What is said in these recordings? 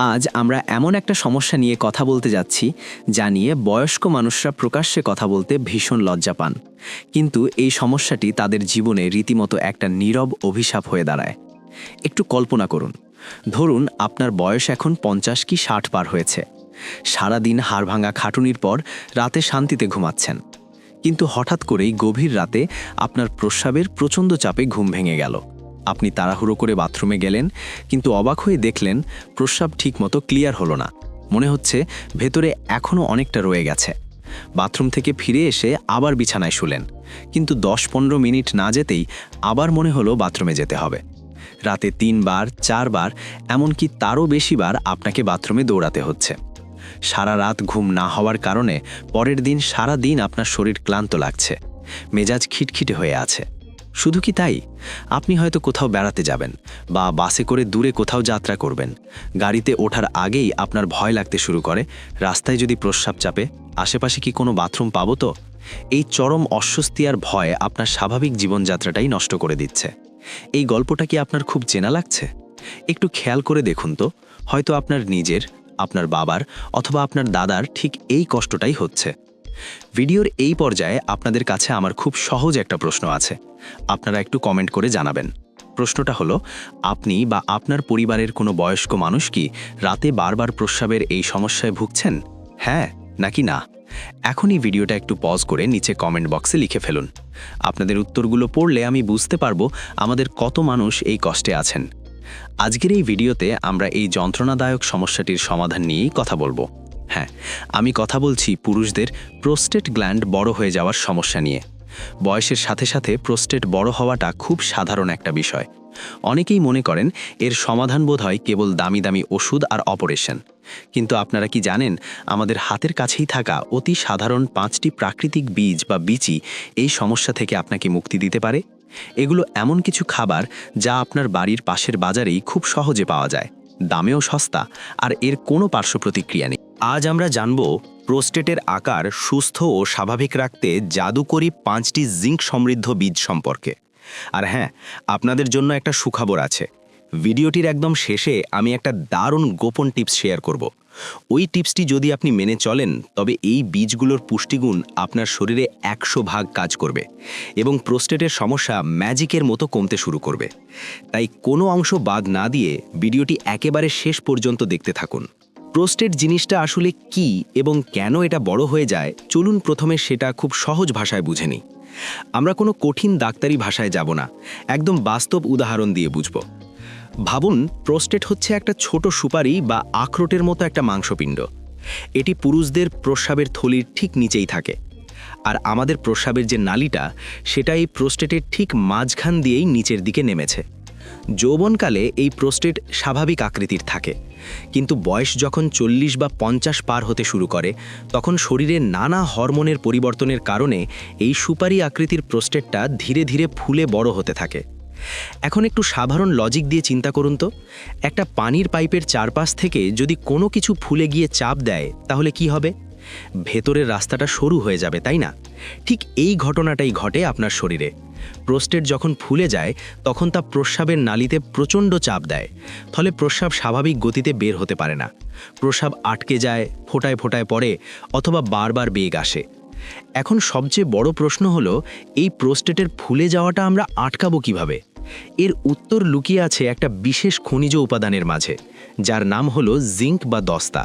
আজ আমরা এমন একটা সমস্যা নিয়ে কথা বলতে যাচ্ছি যা নিয়ে বয়স্ক মানুষরা প্রকাশ্যে কথা বলতে ভীষণ লজ্জা পান, কিন্তু এই সমস্যাটি তাদের জীবনে রীতিমতো একটা নীরব অভিশাপ হয়ে দাঁড়ায়। একটু কল্পনা করুন, ধরুন আপনার বয়স এখন 50 কি 60 পার হয়েছে। সারাদিন হাড়ভাঙা খাটুনির পর রাতে শান্তিতে ঘুমাচ্ছেন, কিন্তু হঠাৎ করেই গভীর রাতে আপনার প্রস্রাবের প্রচণ্ড চাপে ঘুম ভেঙে গেল। আপনি তাড়াহুড়ো করে বাথরুমে গেলেন, কিন্তু অবাক হয়ে দেখলেন প্রস্রাব ঠিকমতো ক্লিয়ার হলো না। মনে হচ্ছে ভেতরে এখনও অনেকটা রয়ে গেছে। বাথরুম থেকে ফিরে এসে আবার বিছানায় শুলেন, কিন্তু 10-15 মিনিট না যেতেই আবার মনে হলো বাথরুমে যেতে হবে। রাতে 3 বার 4 বার, এমনকি তারও বেশি বার আপনাকে বাথরুমে দৌড়াতে হচ্ছে। সারা রাত ঘুম না হওয়ার কারণে পরের দিন সারা দিন আপনার শরীর ক্লান্ত লাগছে, মেজাজ খিটখিটে হয়ে আছে। শুধু কি তাই, আপনি হয়তো কোথাও বেড়াতে যাবেন বা বাসে করে দূরে কোথাও যাত্রা করবেন। গাড়িতে ওঠার আগেই আপনার ভয় লাগতে শুরু করে, রাস্তায় যদি প্রস্রাব চাপে আশেপাশে কি কোনো বাথরুম পাবো তো। এই চরম অস্বস্তি আর ভয় আপনার স্বাভাবিক জীবনযাত্রাটাই নষ্ট করে দিচ্ছে। এই গল্পটা কি আপনার খুব চেনা লাগছে? একটু খেয়াল করে দেখুন তো, হয়তো আপনার নিজের, আপনার বাবার অথবা আপনার দাদার ঠিক এই কষ্টটাই হচ্ছে। ভিডিওর এই পর্যায়ে আপনাদের কাছে আমার খুব সহজ একটা প্রশ্ন আছে, আপনারা একটু কমেন্ট করে জানাবেন। প্রশ্নটা হলো, আপনি বা আপনার পরিবারের কোনো বয়স্ক মানুষ কি রাতে বারবার প্রস্রাবের এই সমস্যায় ভুগছেন? হ্যাঁ নাকি না? এখনই ভিডিওটা একটু পজ করে নিচে কমেন্ট বক্সে লিখে ফেলুন। আপনাদের উত্তরগুলো পড়লে আমি বুঝতে পারবো আমাদের কত মানুষ এই কষ্টে আছেন। আজকের এই ভিডিওতে আমরা এই যন্ত্রণাদায়ক সমস্যাটির সমাধান নিয়েই কথা বলবো। হ্যাঁ, আমি কথা বলছি পুরুষদের প্রোস্টেট গ্ল্যান্ড বড় হয়ে যাওয়ার সমস্যা নিয়ে। বয়সের সাথে সাথে প্রোস্টেট বড় হওয়াটা খুব সাধারণ একটা বিষয়। অনেকেই মনে করেন এর সমাধান বোধহয় কেবল দামি দামি ওষুধ আর অপারেশন। কিন্তু আপনারা কি জানেন, আমাদের হাতের কাছেই থাকা অতি সাধারণ 5টি প্রাকৃতিক বীজ বা বিচি এই সমস্যা থেকে আপনাকে মুক্তি দিতে পারে। এগুলো এমন কিছু খাবার যা আপনার বাড়ির পাশের বাজারেই খুব সহজে পাওয়া যায়, দামেও সস্তা, আর এর কোনো পার্শ্ব প্রতিক্রিয়া নেই। আজ আমরা জানব প্রোস্টেটের আকার সুস্থ ও স্বাভাবিক রাখতে জাদুকরী 5টি জিঙ্ক সমৃদ্ধ বীজ সম্পর্কে। আর হ্যাঁ, আপনাদের জন্য একটা সুখবর আছে। ভিডিওটির একদম শেষে আমি একটা দারুণ গোপন টিপস শেয়ার করব। ওই টিপসটি যদি আপনি মেনে চলেন, তবে এই বীজগুলোর পুষ্টিগুণ আপনার শরীরে 100 ভাগ কাজ করবে এবং প্রোস্টেটের সমস্যা ম্যাজিকের মতো কমতে শুরু করবে। তাই কোনো অংশ বাদ না দিয়ে ভিডিওটি একেবারে শেষ পর্যন্ত দেখতে থাকুন। প্রোস্টেট জিনিসটা আসলে কি এবং কেন এটা বড় হয়ে যায়, চলুন প্রথমে সেটা খুব সহজ ভাষায় বুঝে নিই। আমরা কোনো কঠিন ডাক্তারি ভাষায় যাব না, একদম বাস্তব উদাহরণ দিয়ে বুঝব। ভাবুন, প্রোস্টেট হচ্ছে একটা ছোট সুপারি বা আখরোটের মতো একটা মাংসপিণ্ড। এটি পুরুষদের প্রস্রাবের থলির ঠিক নিচেই থাকে, আর আমাদের প্রস্রাবের যে নালীটা, সেটা এই প্রোস্টেটের ঠিক মাঝখান দিয়েই নিচের দিকে নেমেছে। যৌবনকালে এই প্রোস্টেট স্বাভাবিক আকৃতির থাকে, কিন্তু বয়স যখন 40 বা 50 পার হতে শুরু করে, তখন শরীরে নানা হরমোনের পরিবর্তনের কারণে এই সুপারি আকৃতির প্রোস্টেটটা ধীরে ধীরে ফুলে বড় হতে থাকে। এখন একটু সাধারণ লজিক দিয়ে চিন্তা করুন তো, একটা পানির পাইপের চারপাশ থেকে যদি কোনো কিছু ফুলে গিয়ে চাপ দেয়, তাহলে কি হবে? ভেতরের রাস্তাটা সরু হয়ে যাবে, তাই না? ঠিক এই ঘটনাটাই ঘটে আপনার শরীরে। প্রোস্টেট যখন ফুলে যায়, তখন তা প্রস্রাবের নালীতে প্রচণ্ড চাপ দেয়, ফলে প্রস্রাব স্বাভাবিক গতিতে বের হতে পারে না। প্রস্রাব আটকে যায়, ফোঁটায় ফোঁটায় পড়ে, অথবা বারবার বেগ আসে। এখন সবচেয়ে বড় প্রশ্ন হলো, এই প্রোস্টেটের ফুলে যাওয়াটা আমরা আটকাবো কিভাবে? এর উত্তর লুকিয়ে আছে একটা বিশেষ খনিজ উপাদানের মাঝে, যার নাম হলো জিঙ্ক বা দস্তা।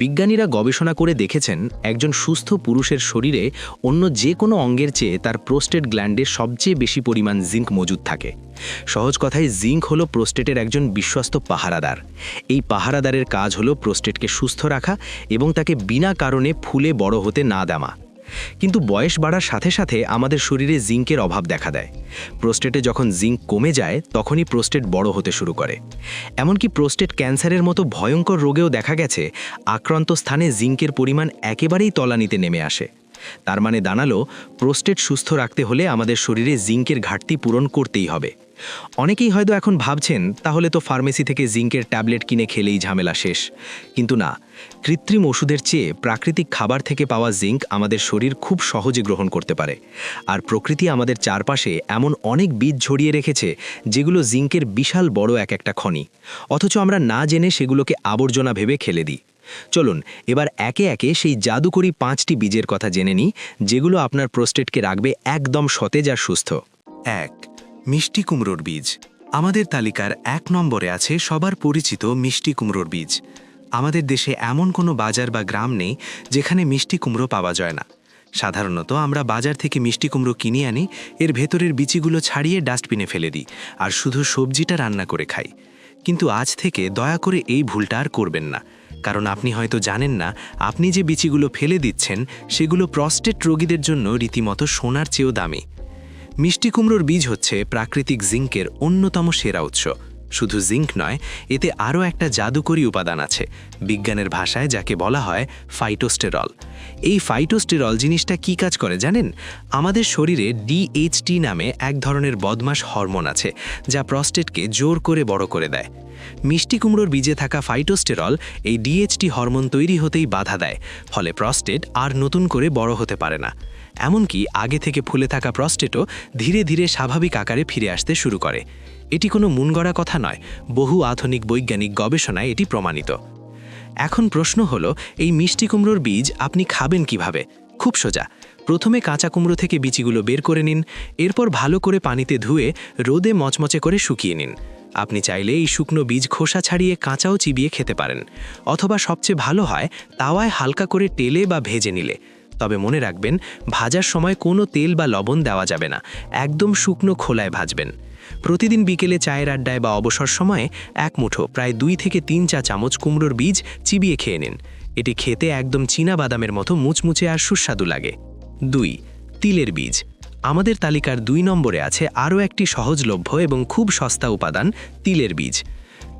বিজ্ঞানীরা গবেষণা করে দেখেছেন, একজন সুস্থ পুরুষের শরীরে অন্য যে কোনো অঙ্গের চেয়ে তার প্রোস্টেট গ্ল্যান্ডে সবচেয়ে বেশি পরিমাণ জিঙ্ক মজুদ থাকে। সহজ কথায়, জিঙ্ক হলো প্রোস্টেটের একজন বিশ্বস্ত পাহারাদার। এই পাহারাদারের কাজ হলো প্রোস্টেটকে সুস্থ রাখা এবং তাকে বিনা কারণে ফুলে বড় হতে না দেওয়া। কিন্তু বয়স বাড়ার সাথে সাথে আমাদের শরীরে জিঙ্কের অভাব দেখা দেয়। প্রোস্টেটে যখন জিঙ্ক কমে যায়, তখনই প্রোস্টেট বড় হতে শুরু করে। এমনকি প্রোস্টেট ক্যান্সারের মতো ভয়ঙ্কর রোগেও দেখা গেছে আক্রান্ত স্থানে জিঙ্কের পরিমাণ একেবারেই তলানিতে নেমে আসে। তার মানে দাঁড়ালো, প্রোস্টেট সুস্থ রাখতে হলে আমাদের শরীরে জিঙ্কের ঘাটতি পূরণ করতেই হবে। অনেকেই হয়তো এখন ভাবছেন তাহলে তো ফার্মেসি থেকে জিঙ্কের ট্যাবলেট কিনে খেলেই ঝামেলা শেষ, কিন্তু না, কৃত্রিম ওষুধের চেয়ে প্রাকৃতিক খাবার থেকে পাওয়া জিঙ্ক আমাদের শরীর খুব সহজে গ্রহণ করতে পারে। আর প্রকৃতি আমাদের চারপাশে এমন অনেক বীজ ছড়িয়ে রেখেছে যেগুলো জিঙ্কের বিশাল বড় একটা খনি, অথচ আমরা না জেনে সেগুলোকে আবর্জনা ভেবে ফেলে দিই। চলুন এবার একে একে সেই জাদুকরি 5টি বীজের কথা জেনে নিই, যেগুলো আপনার প্রোস্টেটকে রাখবে একদম সতেজ আর সুস্থ। 1. মিষ্টি কুমড়োর বীজ। আমাদের তালিকার 1 নম্বরে আছে সবার পরিচিত মিষ্টি কুমড়োর বীজ। আমাদের দেশে এমন কোনো বাজার বা গ্রাম নেই যেখানে মিষ্টি কুমড়ো পাওয়া যায় না। সাধারণত আমরা বাজার থেকে মিষ্টি কুমড়ো কিনে আনি, এর ভেতরের বিচিগুলো ছাড়িয়ে ডাস্টবিনে ফেলে দিই আর শুধু সবজিটা রান্না করে খাই। কিন্তু আজ থেকে দয়া করে এই ভুলটা আর করবেন না, কারণ আপনি হয়তো জানেন না আপনি যে বিচিগুলো ফেলে দিচ্ছেন সেগুলো প্রস্টেট রোগীদের জন্য রীতিমতো সোনার চেয়েও দামি। মিষ্টি কুমড়োর বীজ হচ্ছে প্রাকৃতিক জিঙ্কের অন্যতম সেরা উৎস। শুধু জিঙ্ক নয়, এতে আরও একটা জাদুকরী উপাদান আছে, বিজ্ঞানের ভাষায় যাকে বলা হয় ফাইটোস্টেরল। এই ফাইটোস্টেরল জিনিসটা কী কাজ করে জানেন? আমাদের শরীরে ডিএইচটি নামে এক ধরনের বদমাশ হরমোন আছে, যা প্রস্টেটকে জোর করে বড় করে দেয়। মিষ্টি কুমড়োর বীজে থাকা ফাইটোস্টেরল এই ডিএইচটি হরমোন তৈরি হতেই বাধা দেয়, ফলে প্রস্টেট আর নতুন করে বড় হতে পারে না। এমনকি আগে থেকে ফুলে থাকা প্রস্টেটও ধীরে ধীরে স্বাভাবিক আকারে ফিরে আসতে শুরু করে। এটি কোনো মনগড়া কথা নয়, বহু আধুনিক বৈজ্ঞানিক গবেষণায় এটি প্রমাণিত। এখন প্রশ্ন হলো, এই মিষ্টি কুমড়োর বীজ আপনি খাবেন কিভাবে? খুব সোজা। প্রথমে কাঁচা কুমড়ো থেকে বিচিগুলো বের করে নিন, এরপর ভালো করে পানিতে ধুয়ে রোদে মচমচে করে শুকিয়ে নিন। আপনি চাইলে এই শুকনো বীজ খোসা ছাড়িয়ে কাঁচাও চিবিয়ে খেতে পারেন, অথবা সবচেয়ে ভালো হয় তাওয়ায় হালকা করে তেলে বা ভেজে নিলে। তবে মনে রাখবেন, ভাজার সময় কোনো তেল বা লবণ দেওয়া যাবে না, একদম শুকনো খোলায় ভাজবেন। প্রতিদিন বিকেলে চায়ের আড্ডায় বা অবসর সময়ে 1 মুঠো প্রায় 2 থেকে 3 চা চামচ কুমড়োর বীজ চিবিয়ে খেয়ে নিন। এটি খেতে একদম চীনা বাদামের মতো মুচমুচে আর সুস্বাদু লাগে। 2. তিলের বীজ। আমাদের তালিকার 2 নম্বরে আছে আরও একটি সহজলভ্য এবং খুব সস্তা উপাদান, তিলের বীজ।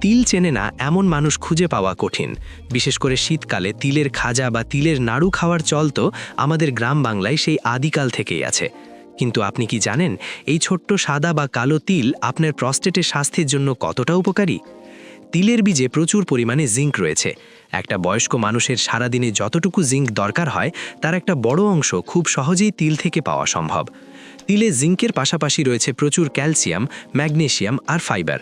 তিল চেনে না এমন মানুষ খুঁজে পাওয়া কঠিন। বিশেষ করে শীতকালে তিলের খাজা বা তিলের নাড়ু খাওয়ার চল তো আমাদের গ্রাম বাংলায় সেই আদিকাল থেকেই আছে। কিন্তু আপনি কি জানেন এই ছোট্ট সাদা বা কালো তিল আপনার প্রস্টেটের স্বাস্থ্যের জন্য কতটা উপকারী? তিলের বীজে প্রচুর পরিমাণে জিঙ্ক রয়েছে। একটা বয়স্ক মানুষের সারাদিনে যতটুকু জিঙ্ক দরকার হয় তার একটা বড় অংশ খুব সহজেই তিল থেকে পাওয়া সম্ভব। তিলে জিঙ্কের পাশাপাশি রয়েছে প্রচুর ক্যালসিয়াম, ম্যাগনেসিয়াম আর ফাইবার।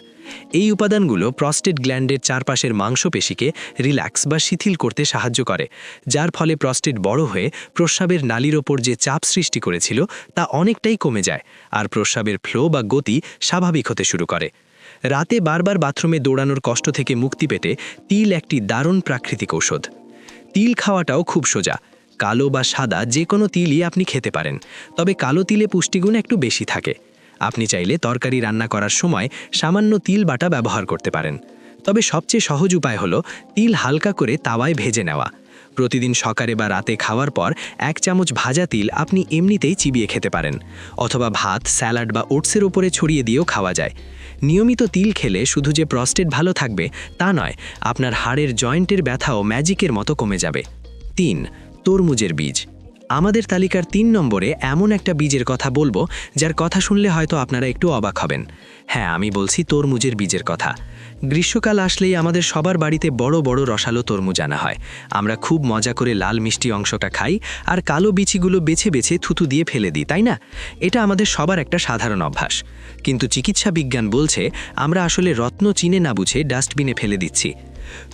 এই উপাদানগুলো প্রস্টেট গ্ল্যান্ডের চারপাশের মাংসপেশিকে রিল্যাক্স বা শিথিল করতে সাহায্য করে, যার ফলে প্রস্টেট বড় হয়ে প্রস্রাবের নালীর ওপর যে চাপ সৃষ্টি করেছিল তা অনেকটাই কমে যায়, আর প্রস্রাবের ফ্লো বা গতি স্বাভাবিক হতে শুরু করে। রাতে বারবার বাথরুমে দৌড়ানোর কষ্ট থেকে মুক্তি পেতে তিল একটি দারুণ প্রাকৃতিক ঔষধ। তিল খাওয়াটাও খুব সোজা। কালো বা সাদা যে কোনো তিলই আপনি খেতে পারেন, তবে কালো তিলে পুষ্টিগুণ একটু বেশি থাকে। আপনি চাইলে তরকারি রান্না করার সময় সামান্য তিল বাটা ব্যবহার করতে পারেন। তবে সবচেয়ে সহজ উপায় হলো তিল হালকা করে তাওয়ায় ভেজে নেওয়া। প্রতিদিন সকালে বা রাতে খাওয়ার পর 1 চামচ ভাজা তিল আপনি এমনিতেই চিবিয়ে খেতে পারেন, অথবা ভাত, স্যালাড বা ওটসের ওপরে ছড়িয়ে দিয়েও খাওয়া যায়। নিয়মিত তিল খেলে শুধু যে প্রস্টেট ভালো থাকবে তা নয়, আপনার হাড়ের জয়েন্টের ব্যথাও ম্যাজিকের মতো কমে যাবে। 3. তরমুজের বীজ। আমাদের তালিকার 3 নম্বরে এমন একটা বীজের কথা বলবো যার কথা শুনলে হয়তো আপনারা একটু অবাক হবেন। হ্যাঁ, আমি বলছি তরমুজের বীজের কথা। গ্রীষ্মকাল আসলেই আমাদের সবার বাড়িতে বড় বড় রসালো তরমুজ আনা হয়। আমরা খুব মজা করে লাল মিষ্টি অংশটা খাই আর কালো বিচিগুলো বেছে বেছে থুতু দিয়ে ফেলে দিই, তাই না? এটা আমাদের সবার একটা সাধারণ অভ্যাস। কিন্তু চিকিৎসা বিজ্ঞান বলছে আমরা আসলে রত্ন চিনে না বুঝে ডাস্টবিনে ফেলে দিচ্ছি।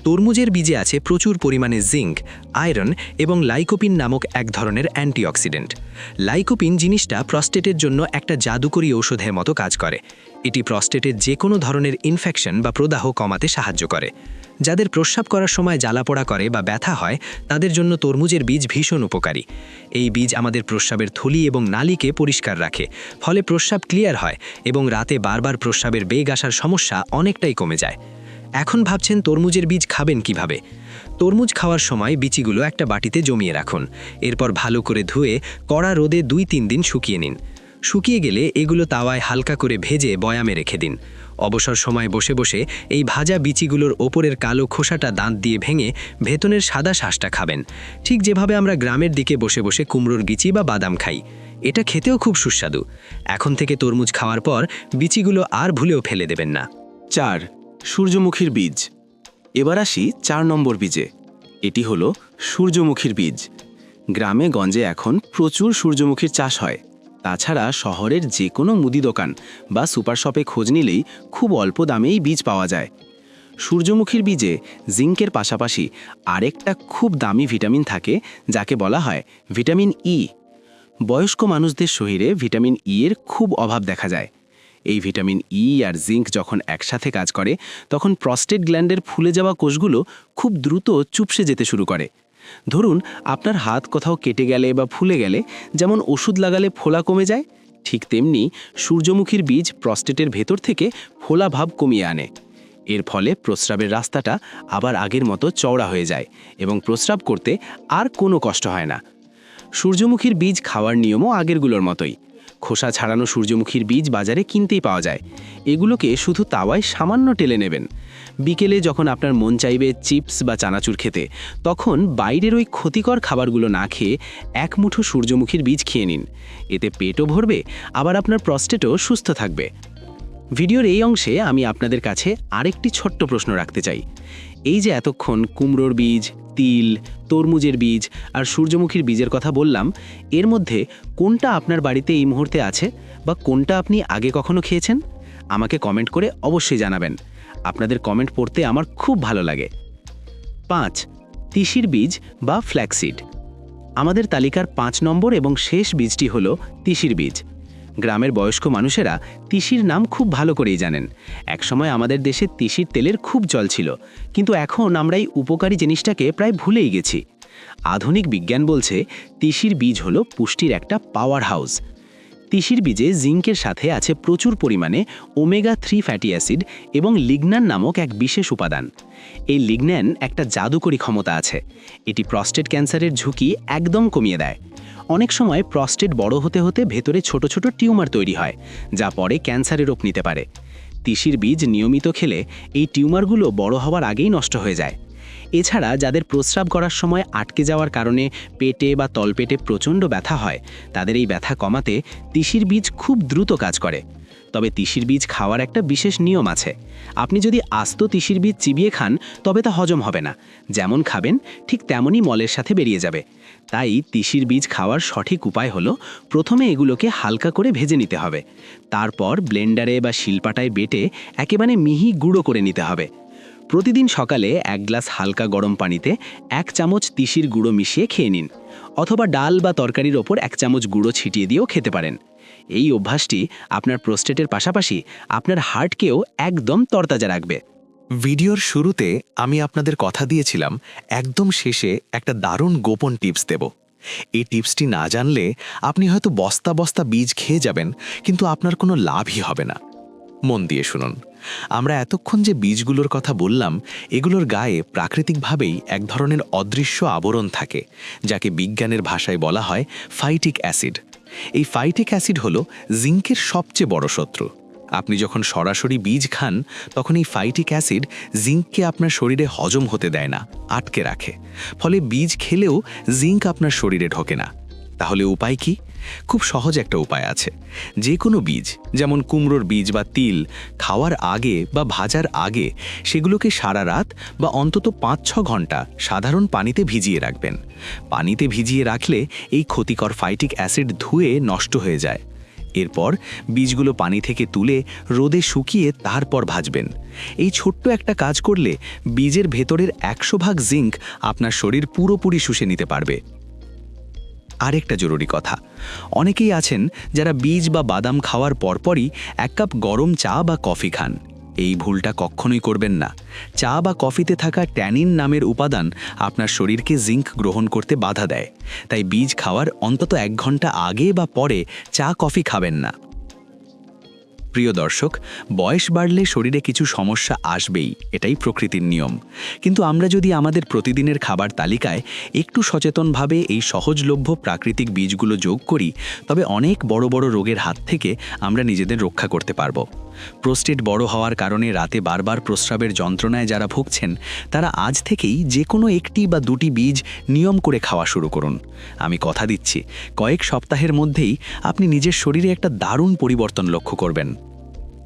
তরমুজের বীজে আছে প্রচুর পরিমাণে জিঙ্ক, আয়রন এবং লাইকোপিন নামক এক ধরনের অ্যান্টিঅক্সিডেন্ট। লাইকোপিন জিনিসটা প্রস্টেটের জন্য একটা জাদুকরী ঔষধের মতো কাজ করে। এটি প্রস্টেটের যে কোনো ধরনের ইনফেকশন বা প্রদাহ কমাতে সাহায্য করে। যাদের প্রস্রাব করার সময় জ্বালাপোড়া করে বা ব্যথা হয় তাদের জন্য তরমুজের বীজ ভীষণ উপকারী। এই বীজ আমাদের প্রস্রাবের থলি এবং নালীকে পরিষ্কার রাখে, ফলে প্রস্রাব ক্লিয়ার হয় এবং রাতে বারবার প্রস্রাবের বেগ আসার সমস্যা অনেকটাই কমে যায়। এখন ভাবছেন তরমুজের বীজ খাবেন কিভাবে? তরমুজ খাওয়ার সময় বিচিগুলো একটা বাটিতে জমিয়ে রাখুন, এরপর ভালো করে ধুয়ে কড়া রোদে 2-3 দিন শুকিয়ে নিন। শুকিয়ে গেলে এগুলো তাওয়ায় হালকা করে ভেজে বয়ামে রেখে দিন। অবসর সময় বসে বসে এই ভাজা বিচিগুলোর ওপরের কালো খোসাটা দাঁত দিয়ে ভেঙে ভেতনের সাদা শাঁসটা খাবেন, ঠিক যেভাবে আমরা গ্রামের দিকে বসে বসে কুমড়োর বিচি বা বাদাম খাই। এটা খেতেও খুব সুস্বাদু। এখন থেকে তরমুজ খাওয়ার পর বিচিগুলো আর ভুলেও ফেলে দেবেন না। 4. সূর্যমুখীর বীজ। এবার আসি 4 নম্বর বীজে। এটি হলো সূর্যমুখীর বীজ। গ্রামে গঞ্জে এখন প্রচুর সূর্যমুখীর চাষ হয়। তাছাড়া শহরের যে কোনো মুদি দোকান বা সুপার শপে খোঁজ নিলেই খুব অল্প দামেই বীজ পাওয়া যায়। সূর্যমুখীর বীজে জিঙ্কের পাশাপাশি আরেকটা খুব দামি ভিটামিন থাকে, যাকে বলা হয় ভিটামিন ই। বয়স্ক মানুষদের শরীরে ভিটামিন ই এর খুব অভাব দেখা যায়। এই ভিটামিন ই আর জিঙ্ক যখন একসাথে কাজ করে, তখন প্রস্টেট গ্ল্যান্ডের ফুলে যাওয়া কোষগুলো খুব দ্রুত চুপসে যেতে শুরু করে। ধরুন আপনার হাত কোথাও কেটে গেলে বা ফুলে গেলে যেমন ওষুধ লাগালে ফোলা কমে যায়, ঠিক তেমনি সূর্যমুখীর বীজ প্রস্টেটের ভেতর থেকে ফোলা ভাব কমিয়ে আনে। এর ফলে প্রস্রাবের রাস্তাটা আবার আগের মতো চওড়া হয়ে যায় এবং প্রস্রাব করতে আর কোনো কষ্ট হয় না। সূর্যমুখীর বীজ খাওয়ার নিয়মও আগেরগুলোর মতোই। খোসা ছাড়ানো সূর্যমুখীর বীজ বাজারে কিনতেই পাওয়া যায়। এগুলোকে শুধু তাওয়ায় সামান্য টেলে নেবেন। বিকেলে যখন আপনার মন চাইবে চিপস বা চানাচুর খেতে, তখন বাইরের ওই ক্ষতিকর খাবারগুলো না খেয়ে 1 মুঠো সূর্যমুখীর বীজ খেয়ে নিন। এতে পেটও ভরবে, আবার আপনার প্রস্টেটও সুস্থ থাকবে। ভিডিওর এই অংশে আমি আপনাদের কাছে আরেকটি ছোট্ট প্রশ্ন রাখতে চাই। এই যে এতক্ষণ কুমড়োর বীজ, তিল, তরমুজের বীজ আর সূর্যমুখীর বীজের কথা বললাম, এর মধ্যে কোনটা আপনার বাড়িতে এই মুহূর্তে আছে বা কোনটা আপনি আগে কখনো খেয়েছেন? আমাকে কমেন্ট করে অবশ্যই জানাবেন। আপনাদের কমেন্ট পড়তে আমার খুব ভালো লাগে। 5. তিসির বীজ বা ফ্ল্যাক্সিড। আমাদের তালিকার 5 নম্বর এবং শেষ বীজটি হলো তিসির বীজ। গ্রামের বয়স্ক মানুষেরা তিসির নাম খুব ভালো করেই জানেন। একসময় আমাদের দেশে তিসির তেলের খুব চল ছিল, কিন্তু এখন আমরা এই উপকারী জিনিসটাকে প্রায় ভুলেই গেছি। আধুনিক বিজ্ঞান বলছে তিসির বীজ হলো পুষ্টির একটা পাওয়ার হাউস। তিসির বীজে জিঙ্কের সাথে আছে প্রচুর পরিমাণে ওমেগা-3 ফ্যাটি অ্যাসিড এবং লিগন্যান নামক এক বিশেষ উপাদান। এই লিগন্যান একটা জাদুকরী ক্ষমতা আছে। এটি প্রস্টেট ক্যান্সারের ঝুঁকি একদম কমিয়ে দেয়। অনেক সময় প্রস্টেট বড় হতে হতে ভেতরে ছোট ছোট টিউমার তৈরি হয়, যা পরে ক্যান্সারের রূপ নিতে পারে। তিসির বীজ নিয়মিত খেলে এই টিউমারগুলো বড় হওয়ার আগেই নষ্ট হয়ে যায়। এছাড়া যাদের প্রস্রাব করার সময় আটকে যাওয়ার কারণে পেটে বা তলপেটে প্রচণ্ড ব্যথা হয়, তাদের এই ব্যথা কমাতে তিসির বীজ খুব দ্রুত কাজ করে। তবে তিসির বীজ খাওয়ার একটা বিশেষ নিয়ম আছে। আপনি যদি আস্ত তিসির বীজ চিবিয়ে খান, তবে তা হজম হবে না। যেমন খাবেন ঠিক তেমনই মলের সাথে বেরিয়ে যাবে। তাই তিসির বীজ খাওয়ার সঠিক উপায় হলো প্রথমে এগুলোকে হালকা করে ভেজে নিতে হবে। তারপর ব্লেন্ডারে বা শিলপাটায় বেটে একেবারে মিহি গুঁড়ো করে নিতে হবে। প্রতিদিন সকালে 1 গ্লাস হালকা গরম পানিতে 1 চামচ তিসির গুঁড়ো মিশিয়ে খেয়ে নিন, অথবা ডাল বা তরকারির ওপর 1 চামচ গুঁড়ো ছিটিয়ে দিয়েও খেতে পারেন। এই অভ্যাসটি আপনার প্রস্টেটের পাশাপাশি আপনার হার্টকেও একদম তরতাজা রাখবে। ভিডিওর শুরুতে আমি আপনাদের কথা দিয়েছিলাম একদম শেষে একটা দারুণ গোপন টিপস দেব। এই টিপসটি না জানলে আপনি হয়তো বস্তা বস্তা বীজ খেয়ে যাবেন, কিন্তু আপনার কোনো লাভই হবে না। মন দিয়ে শুনুন। আমরা এতক্ষণ যে বীজগুলোর কথা বললাম, এগুলোর গায়ে প্রাকৃতিকভাবেই এক ধরনের অদৃশ্য আবরণ থাকে, যাকে বিজ্ঞানের ভাষায় বলা হয় ফাইটিক অ্যাসিড। এই ফাইটিক অ্যাসিড হলো জিঙ্কের সবচেয়ে বড় শত্রু। আপনি যখন সরাসরি বীজ খান, তখন এই ফাইটিক অ্যাসিড জিঙ্ককে আপনার শরীরে হজম হতে দেয় না, আটকে রাখে। ফলে বীজ খেলেও জিঙ্ক আপনার শরীরে ঢোকে না। তাহলে উপায় কি? খুব সহজ একটা উপায় আছে। যে কোনো বীজ, যেমন কুমড়োর বীজ বা তিল, খাওয়ার আগে বা ভাজার আগে সেগুলোকে সারা রাত বা অন্তত 5-6 ঘন্টা সাধারণ পানিতে ভিজিয়ে রাখবেন। পানিতে ভিজিয়ে রাখলে এই ক্ষতিকর ফাইটিক অ্যাসিড ধুয়ে নষ্ট হয়ে যায়। এরপর বীজগুলো পানি থেকে তুলে রোদে শুকিয়ে তারপর ভাজবেন। এই ছোট্ট একটা কাজ করলে বীজের ভেতরের 100% জিঙ্ক আপনার শরীর পুরোপুরি শুষে নিতে পারবে। আরেকটা জরুরি কথা, অনেকেই আছেন যারা বীজ বা বাদাম খাওয়ার পরপরই 1 কাপ গরম চা বা কফি খান। এই ভুলটা কখনোই করবেন না। চা বা কফিতে থাকা ট্যানিন নামের উপাদান আপনার শরীরকে জিঙ্ক গ্রহণ করতে বাধা দেয়। তাই বীজ খাওয়ার অন্তত 1 ঘন্টা আগে বা পরে চা কফি খাবেন না। প্রিয় দর্শক, বয়স বাড়লে শরীরে কিছু সমস্যা আসবেই, এটাই প্রকৃতির নিয়ম। কিন্তু আমরা যদি আমাদের প্রতিদিনের খাবার তালিকায় একটু সচেতনভাবে এই সহজলভ্য প্রাকৃতিক বীজগুলো যোগ করি, তবে অনেক বড় বড় রোগের হাত থেকে আমরা নিজেদের রক্ষা করতে পারব। প্রোস্টেট বড় হওয়ার কারণে রাতে বারবার প্রস্রাবের যন্ত্রণায় যারা ভুগছেন তারা আজ থেকেই যে কোনো একটি বা দুটি বীজ নিয়ম করে খাওয়া শুরু করুন। আমি কথা দিচ্ছি, কয়েক সপ্তাহের মধ্যেই আপনি নিজের শরীরে একটা দারুণ পরিবর্তন লক্ষ্য করবেন।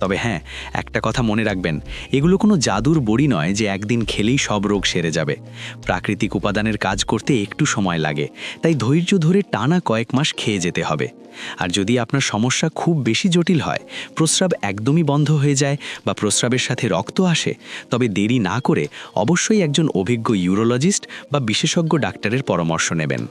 তবে হ্যাঁ, একটা কথা মনে রাখবেন, এগুলো কোনো জাদুর বড়ি নয় যে একদিন খেলেই সব রোগ সেরে যাবে। প্রাকৃতিক উপাদানের কাজ করতে একটু সময় লাগে, তাই ধৈর্য ধরে টানা কয়েক মাস খেয়ে যেতে হবে। আর যদি আপনার সমস্যা খুব বেশি জটিল হয়, প্রস্রাব একদমই বন্ধ হয়ে যায় বা প্রস্রাবের সাথে রক্ত আসে, তবে দেরি না করে অবশ্যই একজন অভিজ্ঞ ইউরোলজিস্ট বা বিশেষজ্ঞ ডাক্তারের পরামর্শ নেবেন।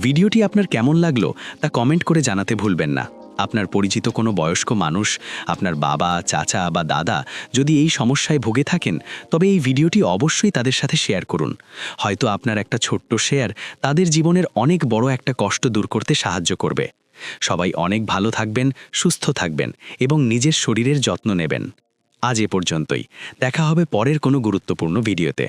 ভিডিওটি আপনার কেমন লাগলো তা কমেন্ট করে জানাতে ভুলবেন না। আপনার পরিচিত কোনো বয়স্ক মানুষ, আপনার বাবা, চাচা বা দাদা যদি এই সমস্যায় ভুগে থাকেন, তবে এই ভিডিওটি অবশ্যই তাদের সাথে শেয়ার করুন। হয়তো আপনার একটা ছোট্ট শেয়ার তাদের জীবনের অনেক বড় একটা কষ্ট দূর করতে সাহায্য করবে। সবাই অনেক ভালো থাকবেন, সুস্থ থাকবেন এবং নিজের শরীরের যত্ন নেবেন। আজ এ পর্যন্তই। দেখা হবে পরের কোনো গুরুত্বপূর্ণ ভিডিওতে।